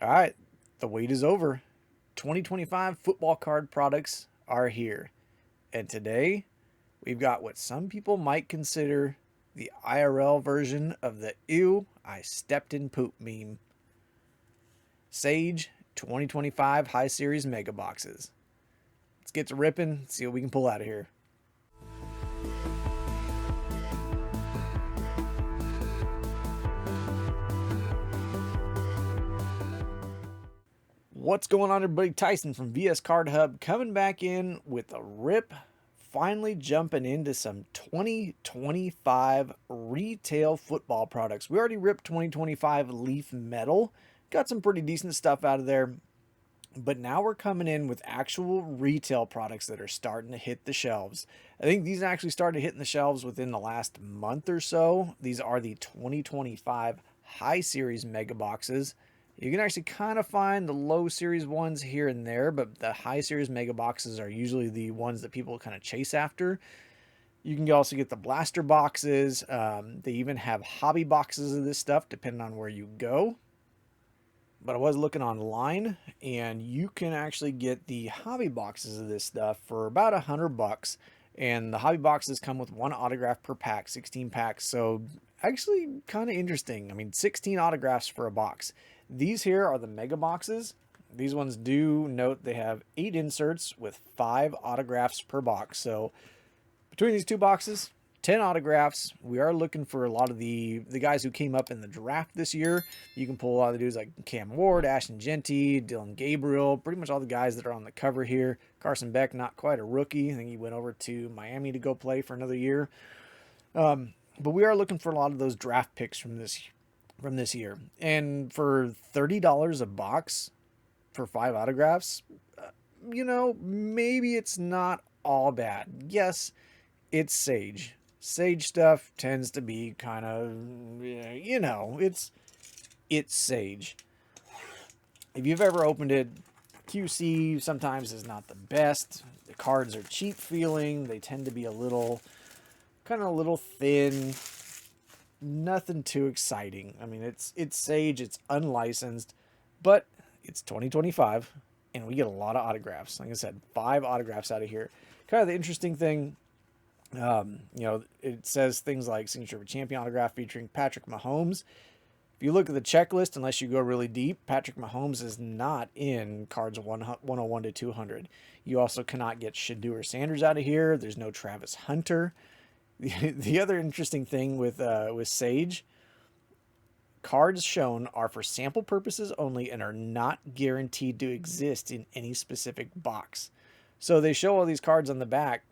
All right, the wait is over. 2025 football card products are here. And today, we've got what some people might consider the IRL version of the ew, I stepped in poop meme. Sage 2025 High Series Mega Boxes. Let's get to ripping, see what we can pull out of here. What's going on, everybody? Tyson from VS Card Hub coming back in with a rip. Finally jumping into some 2025 retail football products. We already ripped 2025 Leaf Metal. Got some pretty decent stuff out of there. But now we're coming in with actual retail products that are starting to hit the shelves. I think these actually started hitting the shelves within the last month or so. These are the 2025 High Series Mega Boxes. You can actually kind of find the low series ones here and there, but the high series mega boxes are usually the ones that people kind of chase after. You can also get the blaster boxes. They even have hobby boxes of this stuff, depending on where you go. But I was looking online, and you can actually get the hobby boxes of this stuff for about $100. And the hobby boxes come with one autograph per pack, 16 packs. So actually kind of interesting. I mean, 16 autographs for a box. These here are the mega boxes. These ones do note they have 8 inserts with 5 autographs per box. So between these two boxes, 10 autographs. We are looking for a lot of the guys who came up in the draft this year. You can pull a lot of the dudes like Cam Ward, Ashton Genty, Dylan Gabriel, pretty much all the guys that are on the cover here. Carson Beck, not quite a rookie. I think he went over to Miami to go play for another year. But we are looking for a lot of those draft picks from this year. And for $30 a box for 5 autographs, maybe it's not all bad. Yes, it's Sage. Sage stuff tends to be kind of, it's Sage. If you've ever opened it, QC sometimes is not the best. The cards are cheap feeling. They tend to be a little thin. Nothing too exciting. I mean, it's Sage, it's unlicensed, but it's 2025, and we get a lot of autographs. Like I said, 5 autographs out of here. Kind of the interesting thing, it says things like signature of a champion autograph featuring Patrick Mahomes. If you look at the checklist, unless you go really deep, Patrick Mahomes is not in cards 101 to 200. You also cannot get Shedeur Sanders out of here. There's no Travis Hunter. The other interesting thing with Sage, cards shown are for sample purposes only and are not guaranteed to exist in any specific box. So they show all these cards on the back,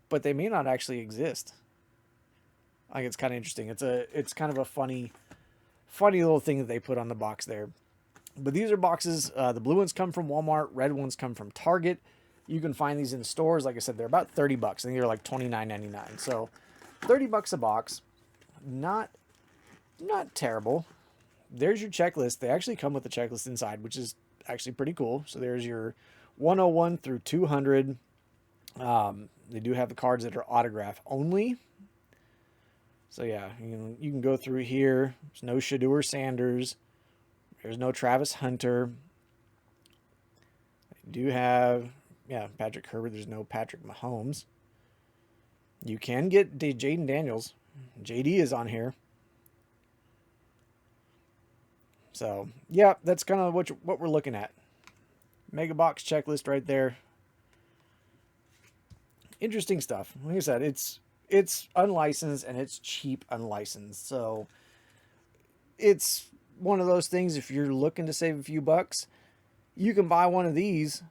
but they may not actually exist. I think it's kind of interesting. It's kind of a funny little thing that they put on the box there. But these are boxes. The blue ones come from Walmart. Red ones come from Target. You can find these in stores. Like I said, they're about $30. I think they're like $29.99. So $30 a box. Not terrible. There's your checklist. They actually come with a checklist inside, which is actually pretty cool. So there's your 101 through 200. They do have the cards that are autograph only. So yeah, you can go through here. There's no Shedeur Sanders. There's no Travis Hunter. They do have, Patrick Herbert. There's no Patrick Mahomes. You can get Jayden Daniels. JD is on here. So, yeah, that's kind of what we're looking at. Mega box checklist right there. Interesting stuff. Like I said, it's unlicensed and it's cheap unlicensed. So, it's one of those things, if you're looking to save a few bucks, you can buy one of these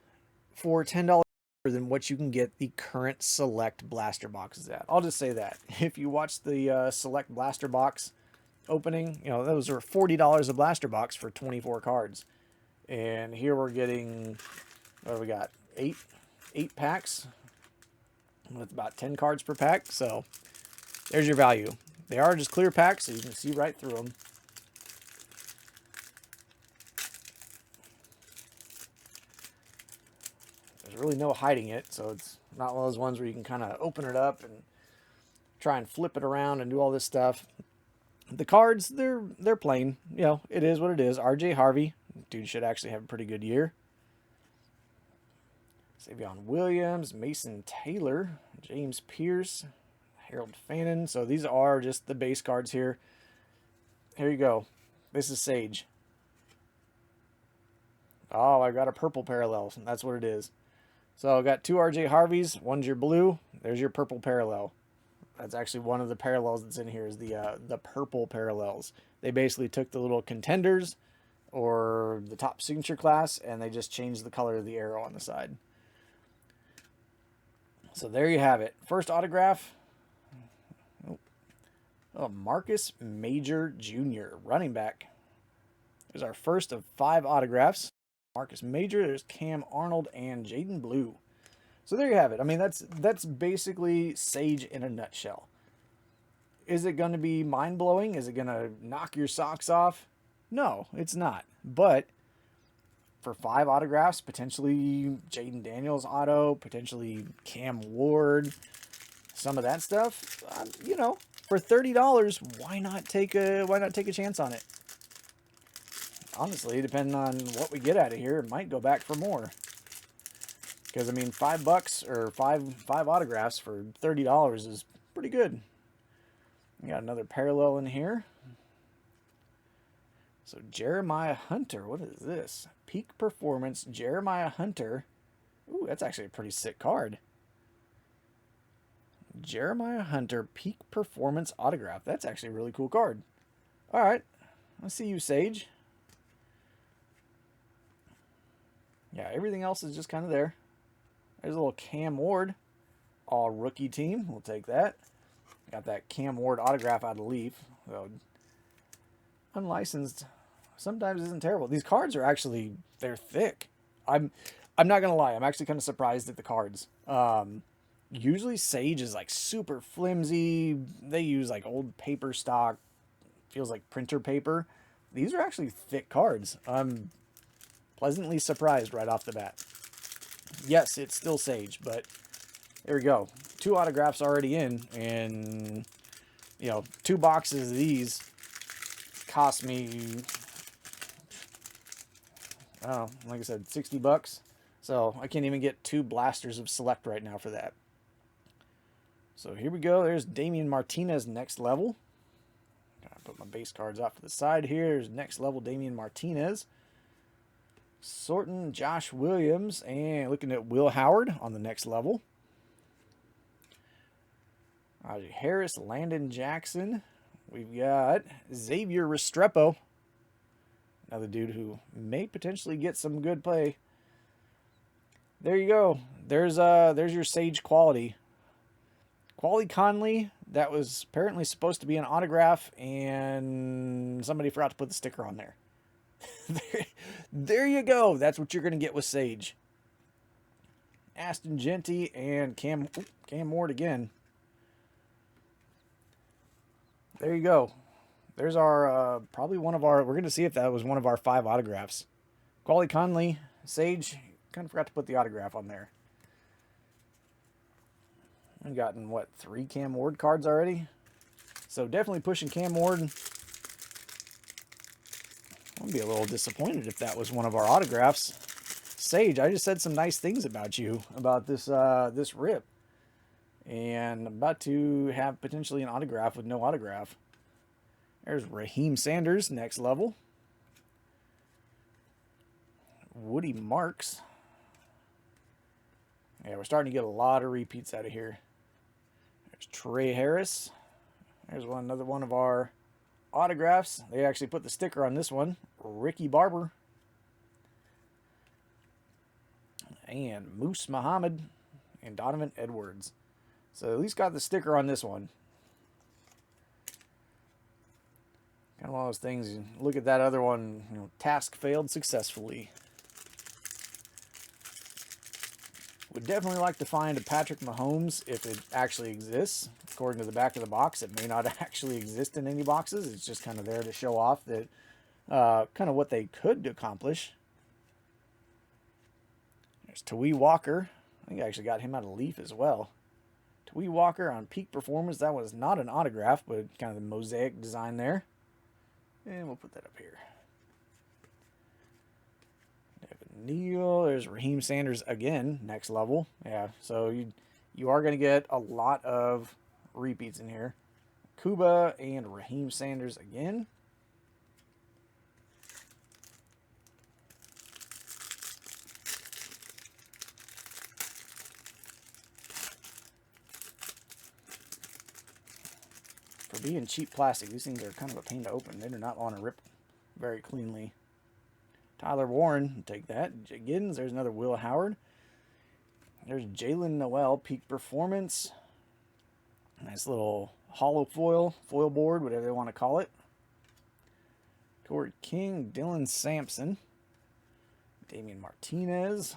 for $10 than what you can get the current select blaster boxes at. I'll just say that. If you watch the select blaster box opening, those are $40 a blaster box for 24 cards. And here we're getting, what do we got? 8 packs with about 10 cards per pack. So there's your value. They are just clear packs, so you can see right through them. There's really no hiding it, so it's not one of those ones where you can kind of open it up and try and flip it around and do all this stuff. The cards, they're plain. It is what it is. RJ Harvey, Dude should actually have a pretty good year. Savion Williams, Mason Taylor, James Pierce, Harold Fannin. So these are just the base cards here. Here you go. This is Sage. Oh, I got a purple parallel. That's what it is. So I got 2 RJ Harveys. One's your blue. There's your purple parallel. That's actually one of the parallels that's in here is the purple parallels. They basically took the little contenders or the top signature class and they just changed the color of the arrow on the side. So there you have it. First autograph. Oh, Marcus Major Jr., running back. There's our first of 5 autographs. Marcus Major, there's Cam Arnold, and Jayden Blue. So there you have it. I mean, that's basically Sage in a nutshell. Is it going to be mind-blowing? Is it going to knock your socks off? No, it's not. But for 5 autographs, potentially Jayden Daniels auto, potentially Cam Ward, some of that stuff, you know, for $30, why not take a chance on it? Honestly, depending on what we get out of here, it might go back for more. Because I mean, $5 or five autographs for $30 is pretty good. We got another parallel in here. So Jeremiah Hunter, what is this? Peak Performance Jeremiah Hunter. Ooh, that's actually a pretty sick card. Jeremiah Hunter Peak Performance Autograph. That's actually a really cool card. All right, let's see you, Sage. Yeah, everything else is just kind of there. There's a little Cam Ward, all rookie team. We'll take that. Got that Cam Ward autograph out of Leaf. So unlicensed sometimes isn't terrible. These cards are actually, they're thick. I'm not gonna lie. I'm actually kind of surprised at the cards. Usually Sage is like super flimsy. They use like old paper stock. Feels like printer paper. These are actually thick cards. I'm pleasantly surprised right off the bat. Yes, it's still Sage, but there we go. 2 autographs already in, and you know, 2 boxes of these cost me, I don't know, like I said, $60. So I can't even get 2 blasters of Select right now for that. So here we go. There's Damian Martinez, next level. Gotta put my base cards off to the side here. There's next level Damian Martinez. Sorting Josh Williams, and looking at Will Howard on the next level. Najee Harris, Landon Jackson. We've got Xavier Restrepo, another dude who may potentially get some good play. There you go. There's your Sage quality. Quali Conley, that was apparently supposed to be an autograph, and somebody forgot to put the sticker on there. There you go. That's what you're going to get with Sage. Aston Genty and Cam Ward again. There you go. There's our, probably one of our, we're going to see if that was one of our 5 autographs. Quali Conley, Sage, kind of forgot to put the autograph on there. I've gotten, what, 3 Cam Ward cards already? So definitely pushing Cam Ward. I'll be a little disappointed if that was one of our autographs. Sage, I just said some nice things about you, about this this rip. And I'm about to have potentially an autograph with no autograph. There's Raheem Sanders, next level. Woody Marks. Yeah, we're starting to get a lot of repeats out of here. There's Trey Harris. There's another one of our autographs. They actually put the sticker on this one. Ricky Barber. And Moose Muhammad and Donovan Edwards. So at least got the sticker on this one. Kind of one of those things, you look at that other one, you know, task failed successfully. Would definitely like to find a Patrick Mahomes if it actually exists. According to the back of the box, it may not actually exist in any boxes. It's just kind of there to show off that kind of what they could accomplish. There's Tawee Walker. I think I actually got him out of Leaf as well. Tawee Walker on Peak Performance. That was not an autograph, but kind of the mosaic design there. And we'll put that up here. Neal. There's Raheem Sanders again, next level. Yeah, so you are going to get a lot of repeats in here. Kuba and Raheem Sanders again. For being cheap plastic, these things are kind of a pain to open. They do not want to rip very cleanly. Tyler Warren, take that. Jay Giddens, there's another Will Howard. There's Jalen Noel, peak performance. Nice little hollow foil board, whatever they want to call it. Corey King, Dylan Sampson, Damian Martinez.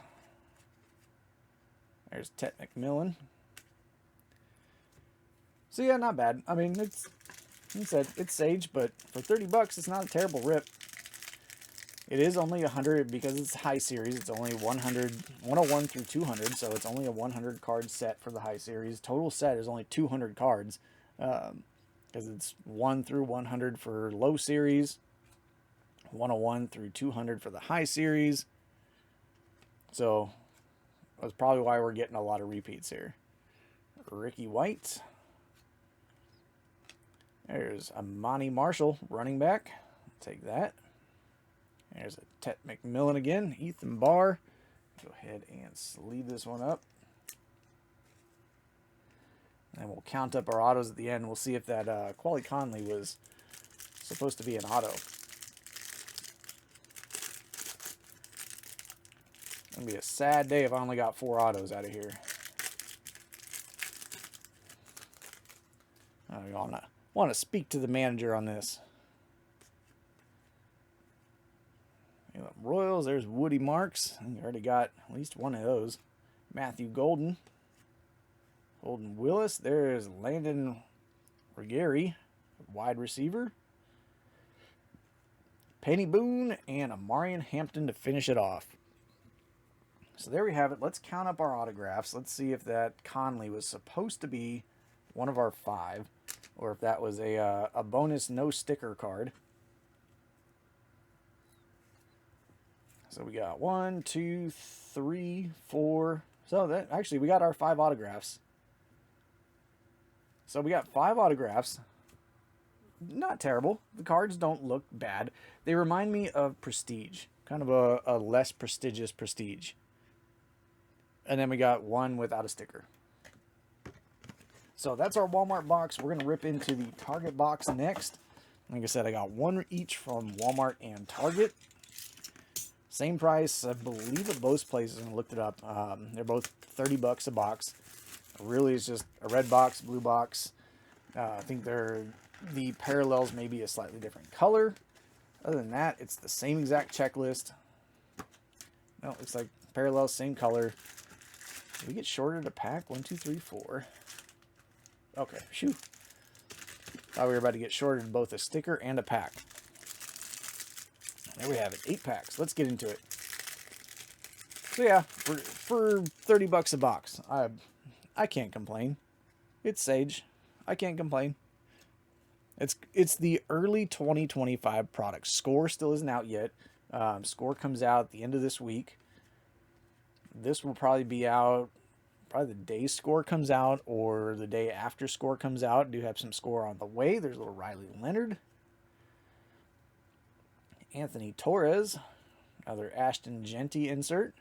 There's Tet McMillan. So yeah, not bad. I mean, it's Sage, but for 30 bucks, it's not a terrible rip. It is only 100 because it's high series. It's only 101 through 200, so it's only a 100 card set for the high series. Total set is only 200 cards because it's 1 through 100 for low series, 101 through 200 for the high series. So that's probably why we're getting a lot of repeats here. Ricky White. There's Amani Marshall, running back. Take that. There's a Tet McMillan again. Ethan Barr. Go ahead and sleeve this one up. And we'll count up our autos at the end. We'll see if that Quali Conley was supposed to be an auto. It's going to be a sad day if I only got 4 autos out of here. I want to speak to the manager on this. Royals, there's Woody Marks. You already got at least one of those. Matthew Golden. Holden Willis. There's Landon Ruggieri, wide receiver. Penny Boone and Amarian Hampton to finish it off. So there we have it. Let's count up our autographs. Let's see if that Conley was supposed to be one of our 5, or if that was a bonus no sticker card. So we got 1, 2, 3, 4. So that actually we got our 5 autographs. So we got 5 autographs. Not terrible. The cards don't look bad. They remind me of Prestige, kind of a less prestigious Prestige. And then we got 1 without a sticker. So that's our Walmart box. We're going to rip into the Target box next. Like I said, I got 1 each from Walmart and Target. Same price, I believe, at both places. I looked it up. They're both 30 bucks a box. Really, it's just a red box, blue box. I think the parallels may be a slightly different color. Other than that, it's the same exact checklist. No, it looks like parallels, same color. Did we get shorted a pack? 1, 2, 3, 4. Okay, shoot. Thought we were about to get shorted both a sticker and a pack. There we have it, 8 packs. Let's get into it. So yeah, for 30 bucks a box, I can't complain. It's Sage. I can't complain. It's the early 2025 product. Score still isn't out yet. Score comes out at the end of this week. This will probably be out probably the day Score comes out or the day after Score comes out. I do have some Score on the way. There's a little Riley Leonard. Anthony Torres, another Ashton Genty insert.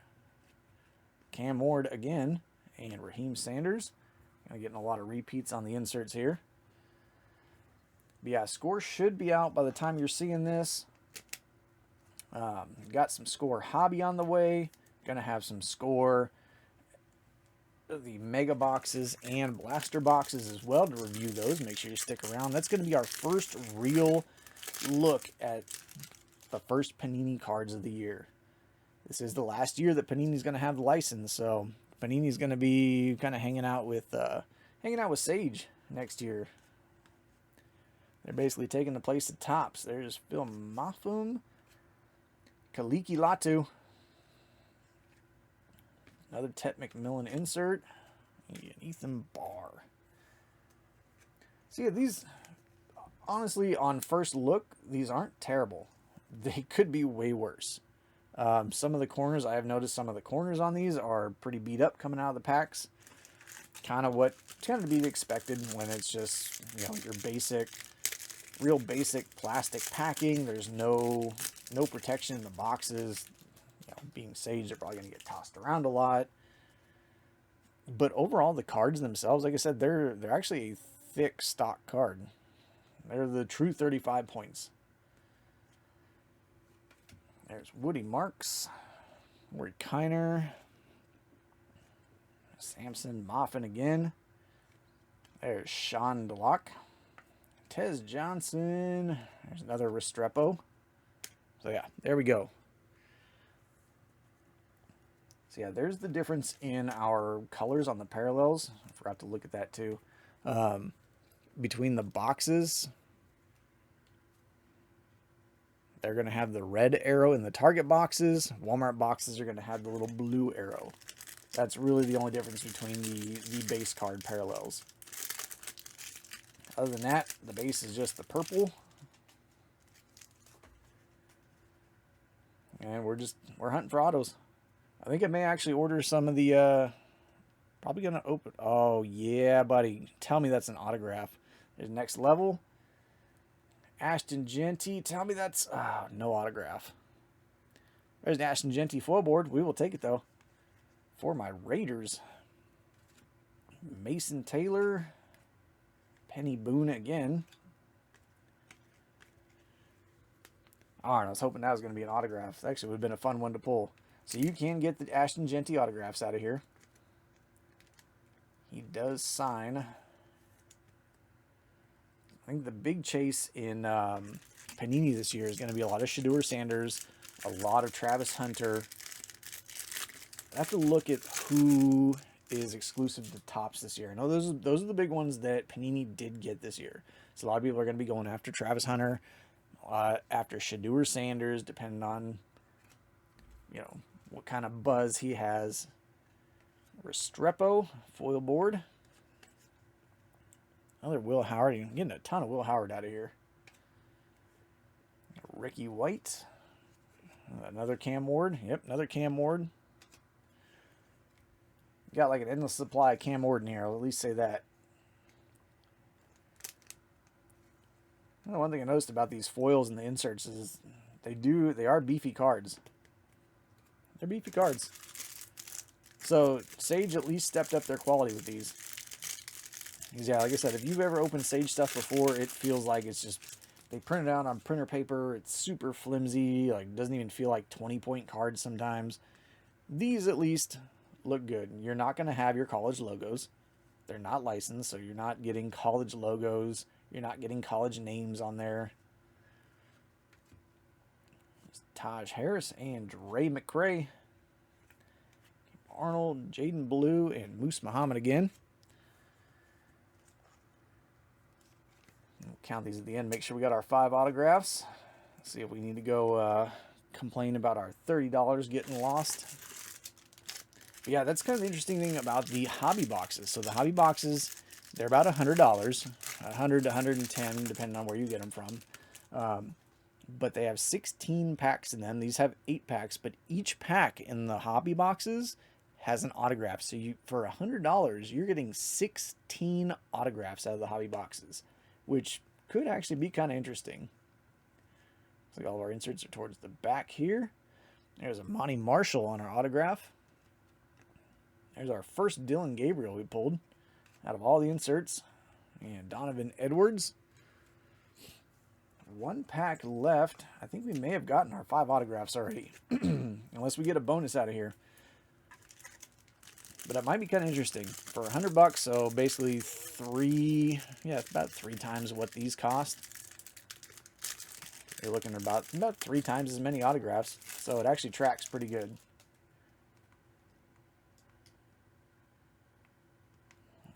Cam Ward again, and Raheem Sanders. Getting a lot of repeats on the inserts here. But yeah, Score should be out by the time you're seeing this. Got some Score Hobby on the way. Gonna have some Score, the Mega boxes and Blaster boxes as well to review those. Make sure you stick around. That's going to be our first real look at the first Panini cards of the year. This is the last year that Panini's going to have the license, so Panini's going to be kind of hanging out with Sage next year. They're basically taking the place of Topps. There's Phil Mafum, Kaliki Latu, another Tet McMillan insert, and Ethan Barr. So yeah, these, honestly, on first look, these aren't terrible. They could be way worse. Some of the corners, I have noticed some of the corners on these are pretty beat up coming out of the packs. Kind of to be expected when it's just, your basic, real basic plastic packing. There's no protection in the boxes. Being Sage, they're probably going to get tossed around a lot. But overall, the cards themselves, like I said, they're actually a thick stock card. They're the true 35 points. There's Woody Marks, Rory Kiner, Samson Moffin again. There's Sean DeLocke, Tez Johnson. There's another Restrepo. So yeah, there we go. So yeah, there's the difference in our colors on the parallels. I forgot to look at that too. Between the boxes, they're going to have the red arrow in the Target boxes. Walmart boxes are going to have the little blue arrow. That's really the only difference between the base card parallels. Other than that, the base is just the purple. And we're hunting for autos. I think I may actually order some of the, probably going to open. Oh, yeah, buddy. Tell me that's an autograph. There's Next Level. Ashton Genty. Tell me that's, no autograph. There's an Ashton Genty foil board. We will take it, though. For my Raiders. Mason Taylor. Penny Boone again. Alright, I was hoping that was going to be an autograph. That actually would have been a fun one to pull. So you can get the Ashton Genty autographs out of here. He does sign. I think the big chase in Panini this year is going to be a lot of Shedeur Sanders, a lot of Travis Hunter. I have to look at who is exclusive to Topps this year. I know those are the big ones that Panini did get this year. So a lot of people are going to be going after Travis Hunter, after Shedeur Sanders, depending on, what kind of buzz he has. Restrepo, foil board. Another Will Howard. I'm getting a ton of Will Howard out of here. Ricky White. Another Cam Ward. Yep, another Cam Ward. Got like an endless supply of Cam Ward in here. I'll at least say that. One thing I noticed about these foils and the inserts is they are beefy cards. They're beefy cards. So Sage at least stepped up their quality with these. Because yeah, like I said, if you've ever opened Sage stuff before, it feels like it's just, they print it out on printer paper. It's super flimsy. Like, doesn't even feel like 20-point cards sometimes. These at least look good. You're not going to have your college logos. They're not licensed, so you're not getting college logos. You're not getting college names on there. Taj Harris and Ray McRae. Arnold, Jaden Blue, and Moose Muhammad again. We'll count these at the end. Make sure we got our 5 autographs. See if we need to go complain about our $30 getting lost. But yeah, that's kind of the interesting thing about the hobby boxes. So the hobby boxes, they're about $100, $100 to $110, depending on where you get them from. But they have 16 packs in them. These have 8 packs, but each pack in the hobby boxes has an autograph. So for $100, you're getting 16 autographs out of the hobby boxes, which could actually be kind of interesting. Looks like all of our inserts are towards the back here. There's a Monty Marshall on our autograph. There's our first Dylan Gabriel we pulled out of all the inserts. And Donovan Edwards. 1 pack left. I think we may have gotten our 5 autographs already. Unless we get a bonus out of here. But it might be kind of interesting. For $100, so basically it's about 3 times what these cost. You're looking at about 3 times as many autographs. So it actually tracks pretty good.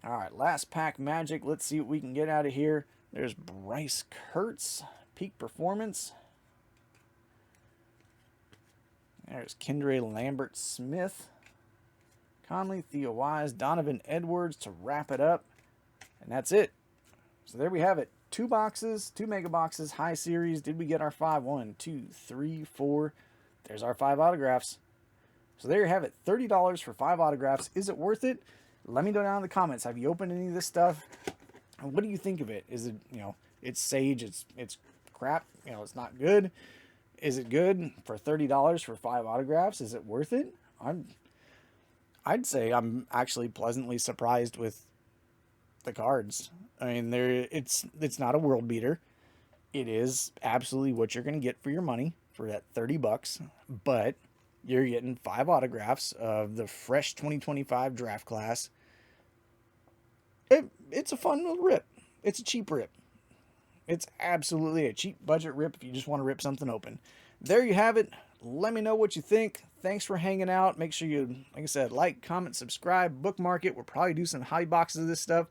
Alright, last pack magic. Let's see what we can get out of here. There's Bryce Kurtz, Peak Performance. There's Kendre Lambert Smith. Conley, Theo Wise, Donovan Edwards to wrap it up. And that's it. So there we have it. 2 boxes, 2 mega boxes, high series. Did we get our 5? 1, 2, 3, 4, there's our 5 autographs. So there you have it, $30 for 5 autographs. Is it worth it? Let me know down in the comments. Have you opened any of this stuff? What do you think of it? Is it, it's sage, it's crap, it's not good. Is it good for $30 for 5 autographs? Is it worth it? I'd say I'm actually pleasantly surprised with the cards. I mean, it's not a world beater. It is absolutely what you're going to get for your money for that $30, but you're getting 5 autographs of the fresh 2025 draft class. It's a fun little rip. It's a cheap rip. It's absolutely a cheap budget rip if you just want to rip something open. There you have it. Let me know what you think. Thanks for hanging out. Make sure you, like I said, like, comment, subscribe, bookmark it. We'll probably do some hobby boxes of this stuff.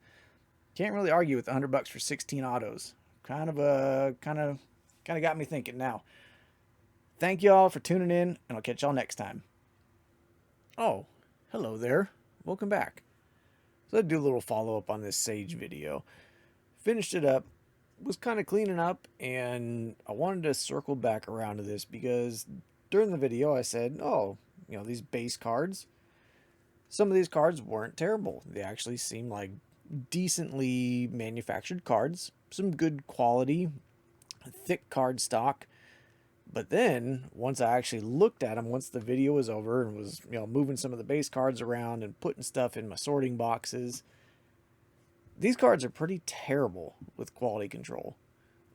Can't really argue with $100 for 16 autos. Kind of got me thinking now. Thank you all for tuning in, and I'll catch y'all next time. Oh, hello there. Welcome back. So I'll do a little follow-up on this Sage video. Finished it up, was kind of cleaning up, and I wanted to circle back around to this because during the video I said, oh, these base cards, some of these cards weren't terrible. They actually seem like decently manufactured cards, some good quality, thick card stock. But then once I actually looked at them, once the video was over and was moving some of the base cards around and putting stuff in my sorting boxes, these cards are pretty terrible with quality control.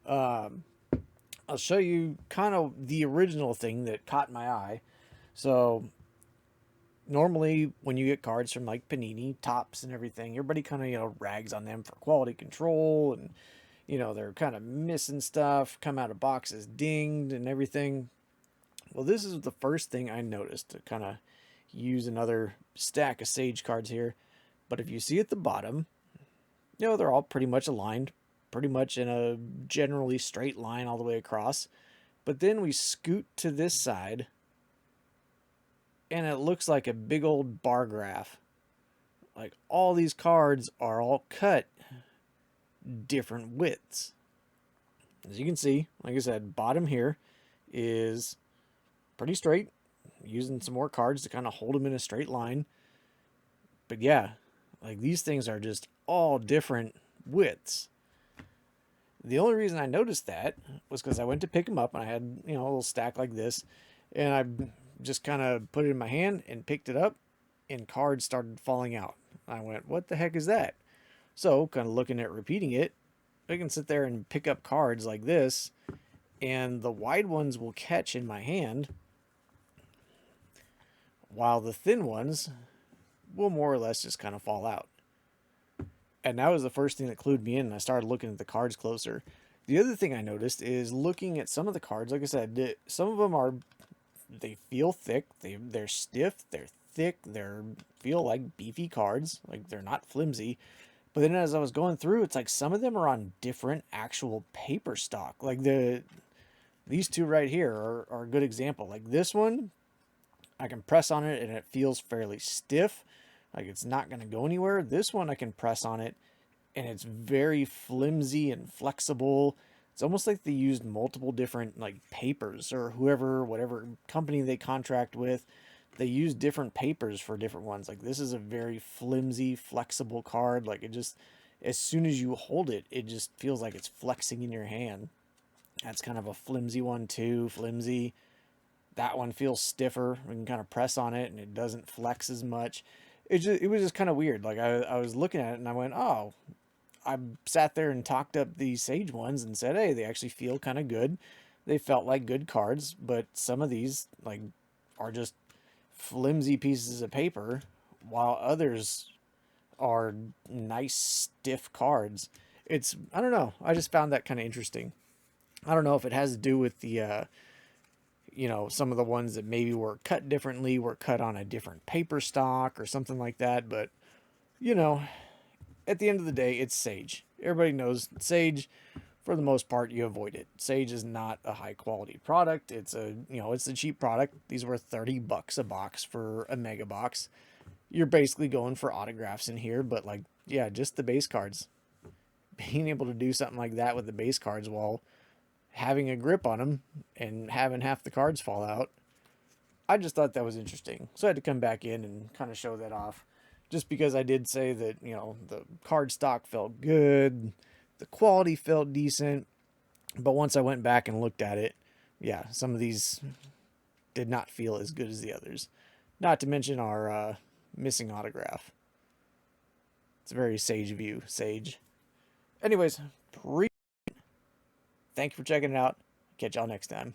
I'll show you kind of the original thing that caught my eye. So normally when you get cards from like Panini, Topps and everything, everybody kind of rags on them for quality control, and they're kind of missing stuff, come out of boxes dinged and everything. Well, this is the first thing I noticed, to kind of use another stack of Sage cards here. But if you see at the bottom, they're all pretty much aligned, pretty much in a generally straight line all the way across. But then we scoot to this side, and it looks like a big old bar graph. Like all these cards are all cut different widths. As you can see, like I said, bottom here is pretty straight, using some more cards to kind of hold them in a straight line. But yeah, like these things are just all different widths. The only reason I noticed that was because I went to pick them up and I had, a little stack like this, and I just kind of put it in my hand and picked it up, and cards started falling out. I went, what the heck is that? So, kind of looking at repeating it, I can sit there and pick up cards like this, and the wide ones will catch in my hand, while the thin ones will more or less just kind of fall out. And that was the first thing that clued me in, and I started looking at the cards closer. The other thing I noticed is looking at some of the cards, like I said, some of them they feel thick, they're stiff, they're thick, feel like beefy cards, like they're not flimsy. But then as I was going through, it's like some of them are on different actual paper stock. Like these two right here are a good example. Like this one, I can press on it and it feels fairly stiff. Like it's not going to go anywhere. This one I can press on it and it's very flimsy and flexible. It's almost like they used multiple different like papers, or whatever company they contract with. They use different papers for different ones. Like this is a very flimsy, flexible card. Like it just, as soon as you hold it, it just feels like it's flexing in your hand. That's kind of a flimsy one too, flimsy. That one feels stiffer. We can kind of press on it and it doesn't flex as much. It was just kind of weird. Like I was looking at it and I went, oh, I sat there and talked up these Sage ones and said, hey, they actually feel kind of good. They felt like good cards, but some of these like are just flimsy pieces of paper, while others are nice stiff cards. I don't know, I just found that kind of interesting. I don't know if it has to do with the some of the ones that maybe were cut differently were cut on a different paper stock or something like that, but at the end of the day, it's Sage. Everybody knows Sage, for the most part, you avoid it. Sage is not a high quality product. It's it's a cheap product. These were $30 a box for a mega box. You're basically going for autographs in here, but like, yeah, just the base cards. Being able to do something like that with the base cards while having a grip on them and having half the cards fall out, I just thought that was interesting. So I had to come back in and kind of show that off. Just because I did say that, you know, the card stock felt good, the quality felt decent. But once I went back and looked at it, yeah, some of these did not feel as good as the others. Not to mention our missing autograph. It's a very sage view, Sage. Anyways, thank you for checking it out. Catch y'all next time.